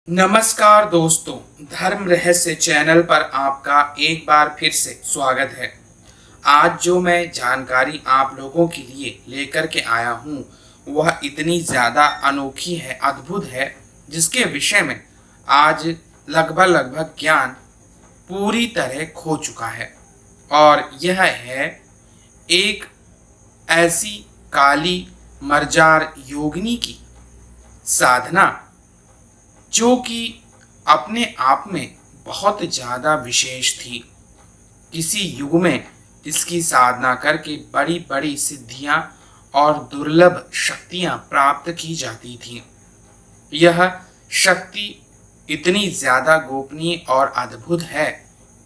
नमस्कार दोस्तों, धर्म रहस्य चैनल पर आपका एक बार फिर से स्वागत है। आज जो मैं जानकारी आप लोगों के लिए लेकर के आया हूँ वह इतनी ज़्यादा अनोखी है, अद्भुत है, जिसके विषय में आज लगभग ज्ञान पूरी तरह खो चुका है। और यह है एक ऐसी काली मर्जार योगिनी की साधना जो कि अपने आप में बहुत ज़्यादा विशेष थी। किसी युग में इसकी साधना करके बड़ी बड़ी सिद्धियां और दुर्लभ शक्तियां प्राप्त की जाती थीं। यह शक्ति इतनी ज़्यादा गोपनीय और अद्भुत है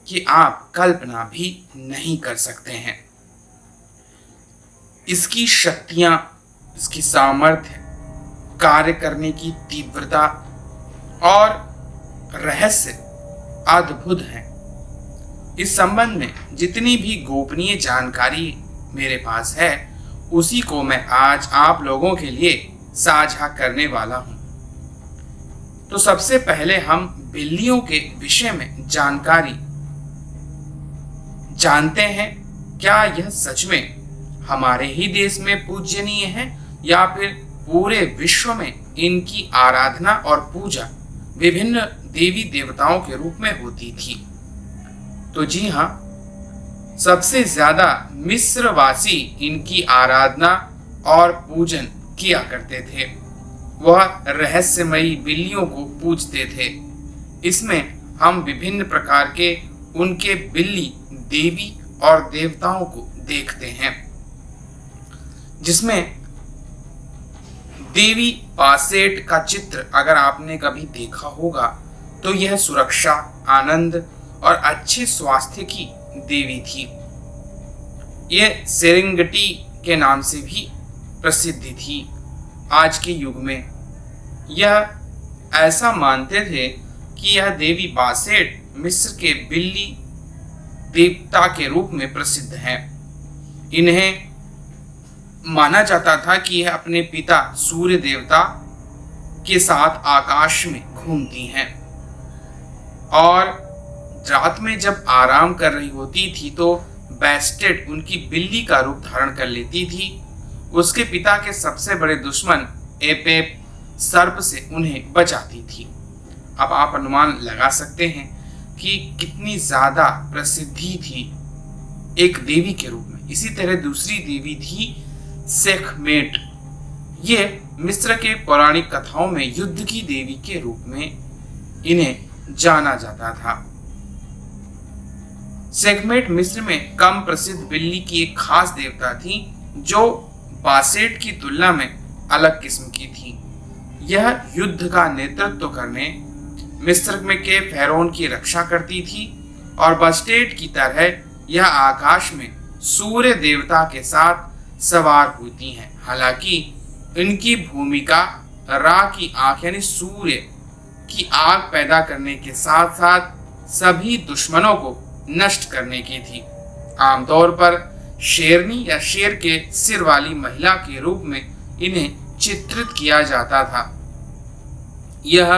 कि आप कल्पना भी नहीं कर सकते हैं। इसकी शक्तियां, इसकी सामर्थ्य, कार्य करने की तीव्रता और रहस्य अद्भुत हैं। इस संबंध में जितनी भी गोपनीय जानकारी मेरे पास है उसी को मैं आज आप लोगों के लिए साझा करने वाला हूं। तो सबसे पहले हम बिल्लियों के विषय में जानकारी जानते हैं। क्या यह सच में हमारे ही देश में पूजनीय है या फिर पूरे विश्व में इनकी आराधना और पूजा विभिन्न देवी देवताओं के रूप में होती थी? तो जी हाँ, सबसे ज्यादा मिस्रवासी इनकी आराधना और पूजन किया करते थे। वह रहस्यमयी बिल्लियों को पूजते थे। इसमें हम विभिन्न प्रकार के उनके बिल्ली देवी और देवताओं को देखते हैं, जिसमें देवी बासेट का चित्र अगर आपने कभी देखा होगा तो यह सुरक्षा, आनंद और अच्छे स्वास्थ्य की देवी थी। यह सेरेंगेटी के नाम से भी प्रसिद्ध थी। आज के युग में यह ऐसा मानते थे कि यह देवी बासेट मिस्र के बिल्ली देवता के रूप में प्रसिद्ध है। इन्हें माना जाता था कि यह अपने पिता सूर्य देवता के साथ आकाश में घूमती हैं और रात में जब आराम कर रही होती थी तो बेस्टेड उनकी बिल्ली का रूप धारण कर लेती थी। उसके पिता के सबसे बड़े दुश्मन एपेप सर्प से उन्हें बचाती थी। अब आप अनुमान लगा सकते हैं कि कितनी ज्यादा प्रसिद्धि थी एक देवी के रूप में। इसी तरह दूसरी देवी थी सेखमेट। ये मिस्र के पौराणिक कथाओं में युद्ध की देवी के रूप में इन्हें जाना जाता था। सेखमेट मिस्र में कम प्रसिद्ध बिल्ली की एक खास देवता थी जो बासेट की तुलना में अलग किस्म की थी। यह युद्ध का नेतृत्व करने मिस्र में के फेरोन की रक्षा करती थी और बास्टेट की तरह यह आकाश में सूर्य देवता के साथ सवार होती हैं। हालांकि इनकी भूमिका रा की आंख यानी सूर्य की आग पैदा करने के साथ साथ सभी दुश्मनों को नष्ट करने की थी। आमतौर पर शेरनी या शेर के सिर वाली महिला के रूप में इन्हें चित्रित किया जाता था। यह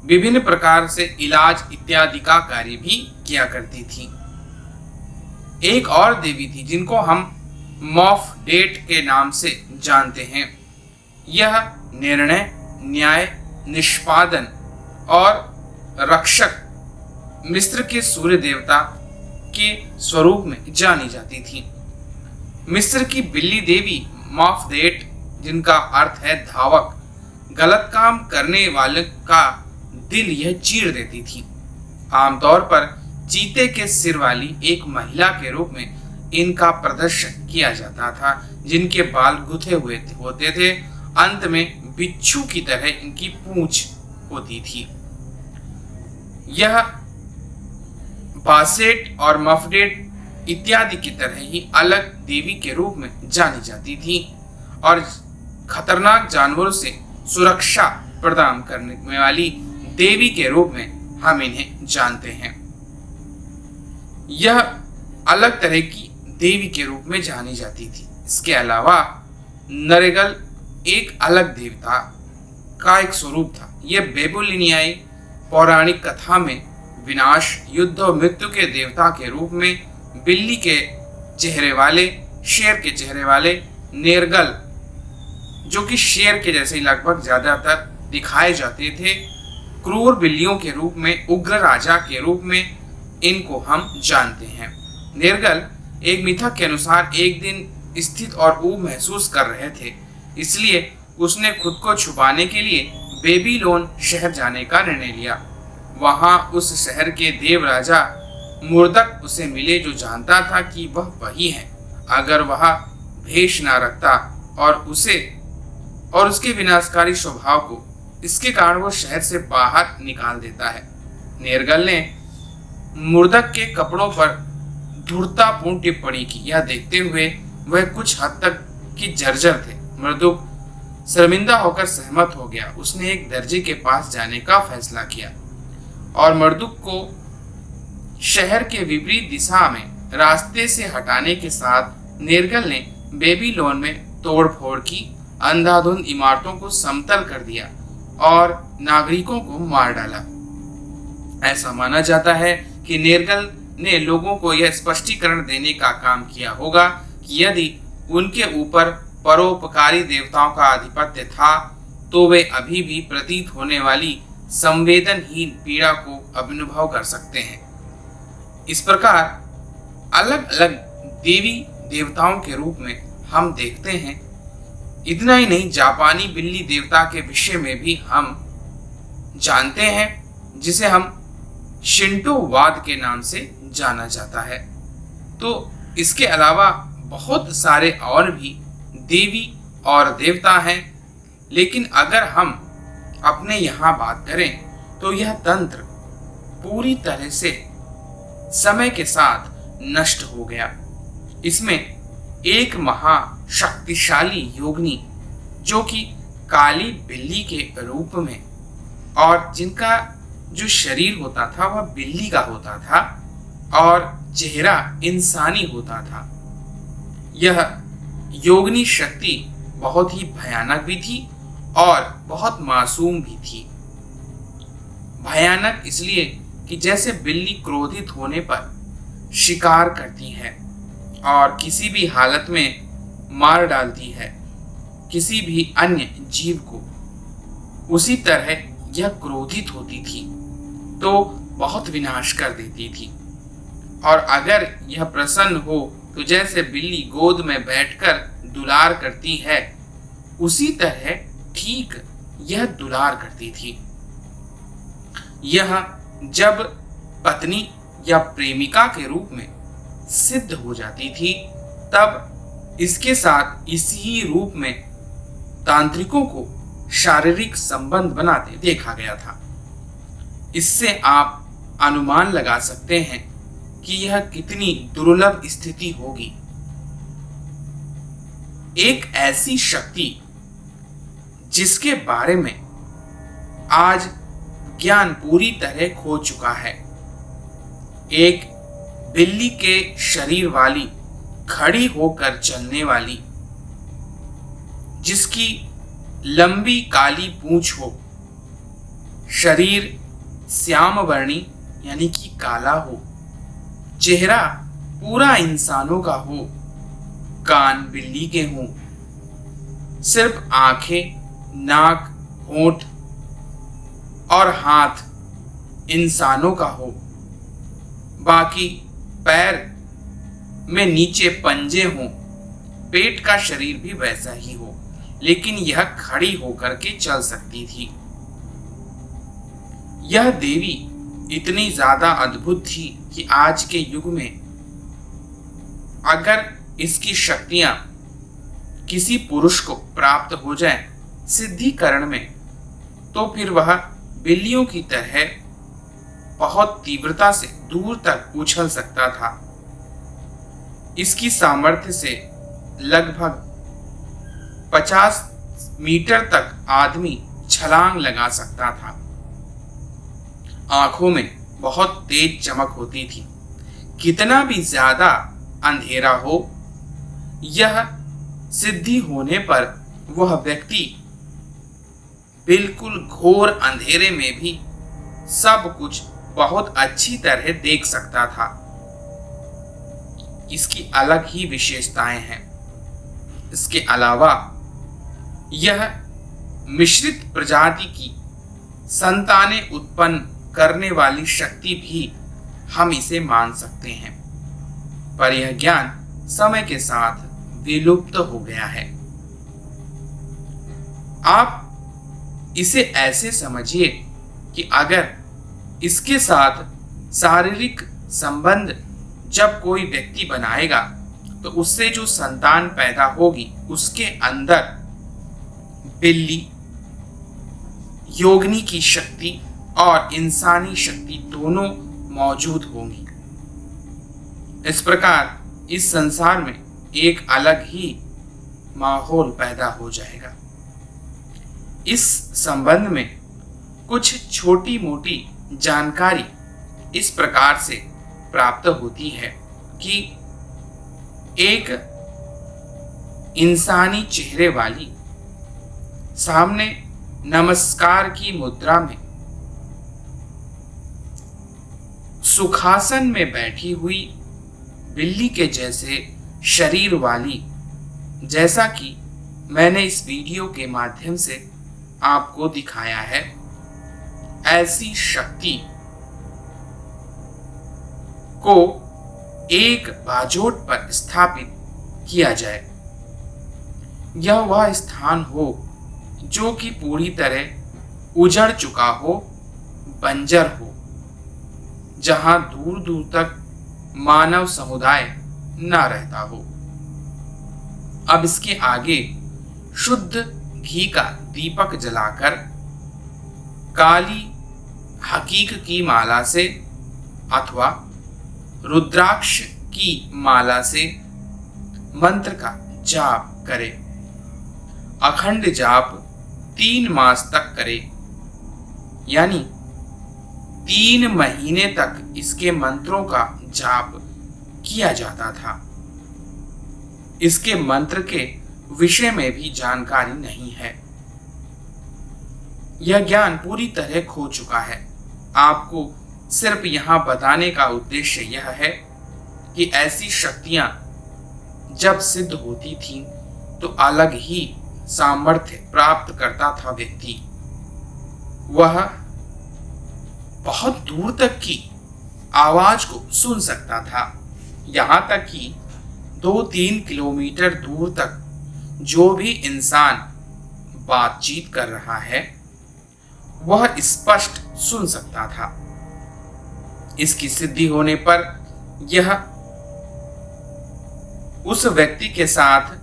विभिन्न प्रकार से इलाज इत्यादि का कार्य भी किया करती थी। एक और देवी थी जिनको हम मॉफ डेट के नाम से जानते हैं। यह निर्णय, न्याय, निष्पादन और रक्षक मिस्र के सूर्य देवता के स्वरूप में जानी जाती थी। मिस्र की बिल्ली देवी मॉफ डेट, जिनका अर्थ है धावक, गलत काम करने वाले का दिल यह चीर देती थी। आमतौर पर चीते के सिर वाली एक महिला के रूप में इनका प्रदर्शन किया जाता था, जिनके बाल गुथे हुए होते थे। अंत में बिच्छू की तरह इनकी पूंछ होती थी। यह बासेट और मफडेट इत्यादि की तरह ही अलग देवी के रूप में जानी जाती थी और खतरनाक जानवरों से सुरक्षा प्रदान करने वाली देवी के रूप में हम इन्हें जानते हैं। यह अलग तरह की देवी के रूप में जानी जाती थी। इसके अलावा नरेगल एक अलग देवता का एक स्वरूप था। यह बेबुलिनियाई पौराणिक कथा में विनाश, युद्ध और मृत्यु के देवता के रूप में बिल्ली के चेहरे वाले, शेर के चेहरे वाले नेरगल, जो कि शेर के जैसे लगभग ज्यादातर दिखाए जाते थे, क्रूर बिल्लियों के रूप में, उग्र राजा के रूप में इनको हम जानते हैं। नेरगल एक मिथक के अनुसार एक दिन स्थित और ऊब महसूस कर रहे थे, इसलिए उसने खुद को छुपाने के लिए बेबीलोन शहर जाने का निर्णय लिया। वहां उस शहर के देव राजा मुर्दक उसे मिले, जो जानता था कि वह वही है अगर वह भेष ना रखता और उसके विनाशकारी स्वभाव को, इसके कारण वो शहर से बाहर निकाल देता है। नेरगल ने मुर्दक के कपड़ों पर धूर्ततापूर्ण टिप्पणी की। यह देखते हुए वह कुछ हद तक की जर्जर थे। मुर्दक शर्मिंदा होकर सहमत हो गया। उसने एक दर्जी के पास जाने का फैसला किया और मुर्दक को शहर के विपरीत दिशा में रास्ते से हटाने के साथ नेरगल ने बेबीलोन में तोड़फोड़ की, अंधाधुंध इमारतों को समतल कर दिया और नागरिकों को मार डाला। ऐसा माना जाता है कि नेरगल ने लोगों को यह स्पष्टीकरण देने का काम किया होगा कि यदि उनके ऊपर परोपकारी देवताओं का आधिपत्य था तो वे अभी भी प्रतीत होने वाली संवेदनहीन पीड़ा को अनुभव कर सकते हैं। इस प्रकार अलग अलग देवी देवताओं के रूप में हम देखते हैं। इतना ही नहीं, जापानी बिल्ली देवता के विषय में भी हम जानते हैं, जिसे हम शिंटोवाद के नाम से जाना जाता है। तो इसके अलावा बहुत सारे और भी देवी और देवता हैं, लेकिन अगर हम अपने यहाँ बात करें तो यह तंत्र पूरी तरह से समय के साथ नष्ट हो गया। इसमें एक महाशक्तिशाली योगिनी, जो कि काली बिल्ली के रूप में और जिनका जो शरीर होता था वह बिल्ली का होता था और चेहरा इंसानी होता था, यह योगिनी शक्ति बहुत ही भयानक भी थी और बहुत मासूम भी थी। भयानक इसलिए कि जैसे बिल्ली क्रोधित होने पर शिकार करती है और किसी भी हालत में मार डालती है किसी भी अन्य जीव को, उसी तरह यह क्रोधित होती थी तो बहुत विनाश कर देती थी। और अगर यह प्रसन्न हो तो जैसे बिल्ली गोद में बैठकर दुलार करती है, उसी तरह ठीक यह दुलार करती थी। यह जब पत्नी या प्रेमिका के रूप में सिद्ध हो जाती थी, तब इसके साथ इसी रूप में तांत्रिकों को शारीरिक संबंध बनाते देखा गया था। इससे आप अनुमान लगा सकते हैं कि यह कितनी दुर्लभ स्थिति होगी। एक ऐसी शक्ति जिसके बारे में आज ज्ञान पूरी तरह खो चुका है, एक बिल्ली के शरीर वाली, खड़ी होकर चलने वाली, जिसकी लंबी काली पूंछ हो, शरीर श्याम वर्णी यानी कि काला हो, चेहरा पूरा इंसानों का हो, कान बिल्ली के हों, सिर्फ आंखें, नाक, होंठ और हाथ इंसानों का हो, बाकी पैर में नीचे पंजे हों, पेट का शरीर भी वैसा ही हो, लेकिन यह खड़ी होकर के चल सकती थी। यह देवी इतनी ज्यादा अद्भुत थी कि आज के युग में अगर इसकी शक्तियां किसी पुरुष को प्राप्त हो जाएं सिद्धिकरण में, तो फिर वह बिल्लियों की तरह बहुत तीव्रता से दूर तक उछल सकता था। इसकी सामर्थ्य से लगभग 50 मीटर तक आदमी छलांग लगा सकता था। आंखों में बहुत तेज चमक होती थी। कितना भी ज्यादा अंधेरा हो, यह सिद्धि होने पर वह व्यक्ति बिल्कुल घोर अंधेरे में भी सब कुछ बहुत अच्छी तरह देख सकता था। इसकी अलग ही विशेषताएं हैं। इसके अलावा यह मिश्रित प्रजाति की संतानें उत्पन्न करने वाली शक्ति भी हम इसे मान सकते हैं, पर यह ज्ञान समय के साथ विलुप्त हो गया है। आप इसे ऐसे समझिए कि अगर इसके साथ शारीरिक संबंध जब कोई व्यक्ति बनाएगा तो उससे जो संतान पैदा होगी उसके अंदर बिल्ली, योगिनी की शक्ति और इंसानी शक्ति दोनों मौजूद होंगी। इस प्रकार इस संसार में एक अलग ही माहौल पैदा हो जाएगा। इस संबंध में कुछ छोटी मोटी जानकारी इस प्रकार से प्राप्त होती है कि एक इंसानी चेहरे वाली सामने नमस्कार की मुद्रा में सुखासन में बैठी हुई बिल्ली के जैसे शरीर वाली, जैसा कि मैंने इस वीडियो के माध्यम से आपको दिखाया है, ऐसी शक्ति को एक बाजोट पर स्थापित किया जाए। यह वह स्थान हो जो कि पूरी तरह उजड़ चुका हो, बंजर हो, जहां दूर दूर तक मानव समुदाय न रहता हो। अब इसके आगे शुद्ध घी का दीपक जलाकर काली हकीक की माला से अथवा रुद्राक्ष की माला से मंत्र का जाप करे। अखंड जाप 3 मास तक करे, यानी 3 महीने तक इसके मंत्रों का जाप किया जाता था। इसके मंत्र के विषय में भी जानकारी नहीं है। यह ज्ञान पूरी तरह खो चुका है। आपको सिर्फ यहां बताने का उद्देश्य यह है कि ऐसी शक्तियां जब सिद्ध होती थीं तो अलग ही सामर्थ्य प्राप्त करता था व्यक्ति। वह बहुत दूर तक की आवाज को सुन सकता था, यहां तक कि 2-3 किलोमीटर दूर तक जो भी इंसान बातचीत कर रहा है वह स्पष्ट सुन सकता था। इसकी सिद्धि होने पर यह उस व्यक्ति के साथ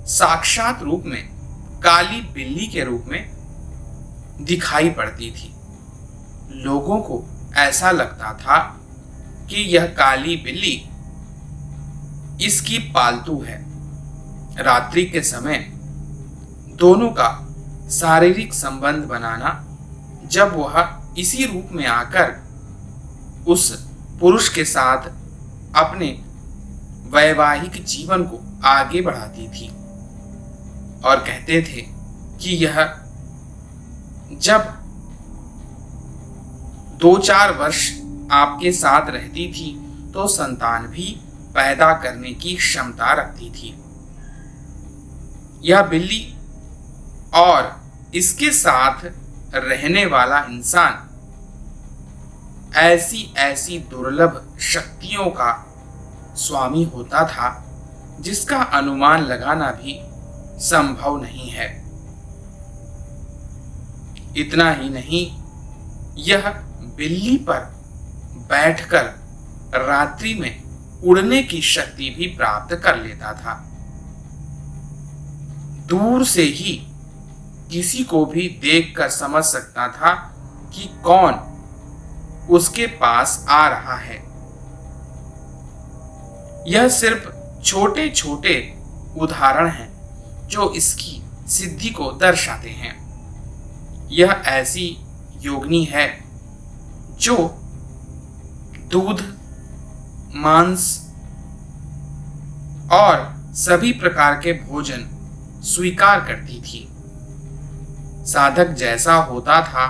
साक्षात रूप में काली बिल्ली के रूप में दिखाई पड़ती थी। लोगों को ऐसा लगता था कि यह काली बिल्ली इसकी पालतू है। रात्रि के समय दोनों का शारीरिक संबंध बनाना, जब वह इसी रूप में आकर उस पुरुष के साथ अपने वैवाहिक जीवन को आगे बढ़ाती थी, और कहते थे कि यह जब 2-4 वर्ष आपके साथ रहती थी तो संतान भी पैदा करने की क्षमता रखती थी। यह बिल्ली और इसके साथ रहने वाला इंसान ऐसी ऐसी दुर्लभ शक्तियों का स्वामी होता था जिसका अनुमान लगाना भी संभव नहीं है। इतना ही नहीं, यह बिल्ली पर बैठकर रात्रि में उड़ने की शक्ति भी प्राप्त कर लेता था। दूर से ही किसी को भी देखकर समझ सकता था कि कौन उसके पास आ रहा है। यह सिर्फ छोटे छोटे उदाहरण हैं जो इसकी सिद्धि को दर्शाते हैं। यह ऐसी योगिनी है जो दूध, मांस और सभी प्रकार के भोजन स्वीकार करती थी। साधक जैसा होता था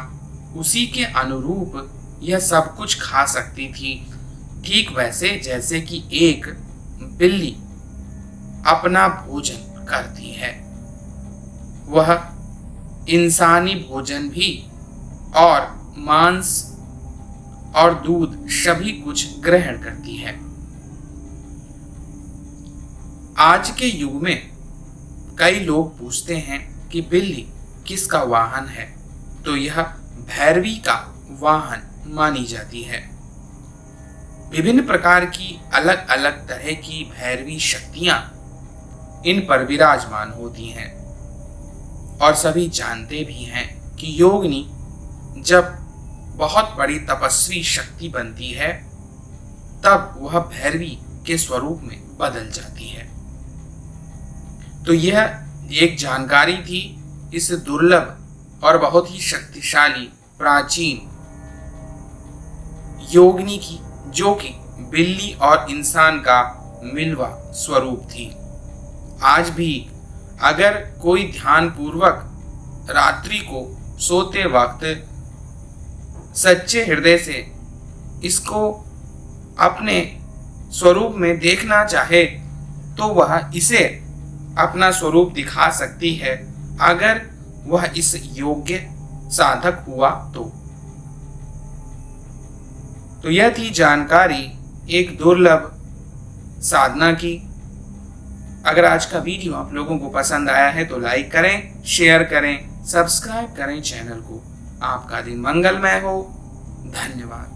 उसी के अनुरूप यह सब कुछ खा सकती थी, ठीक वैसे जैसे कि एक बिल्ली अपना भोजन करती है। वह इंसानी भोजन भी और मांस और दूध सभी कुछ ग्रहण करती है। आज के युग में कई लोग पूछते हैं कि बिल्ली किसका वाहन है, तो यह भैरवी का वाहन मानी जाती है। विभिन्न प्रकार की अलग अलग तरह की भैरवी शक्तियां इन पर विराजमान होती हैं और सभी जानते भी हैं कि योगिनी जब बहुत बड़ी तपस्वी शक्ति बनती है तब वह भैरवी के स्वरूप में बदल जाती है। तो यह एक जानकारी थी इस दुर्लभ और बहुत ही शक्तिशाली प्राचीन योगिनी की, जो कि बिल्ली और इंसान का मिलवा स्वरूप थी। आज भी अगर कोई ध्यान पूर्वक रात्रि को सोते वक्त सच्चे हृदय से इसको अपने स्वरूप में देखना चाहे तो वह इसे अपना स्वरूप दिखा सकती है, अगर वह इस योग्य साधक हुआ तो यह थी जानकारी एक दुर्लभ साधना की। अगर आज का वीडियो आप लोगों को पसंद आया है तो लाइक करें, शेयर करें, सब्सक्राइब करें चैनल को। आपका दिन मंगलमय हो। धन्यवाद।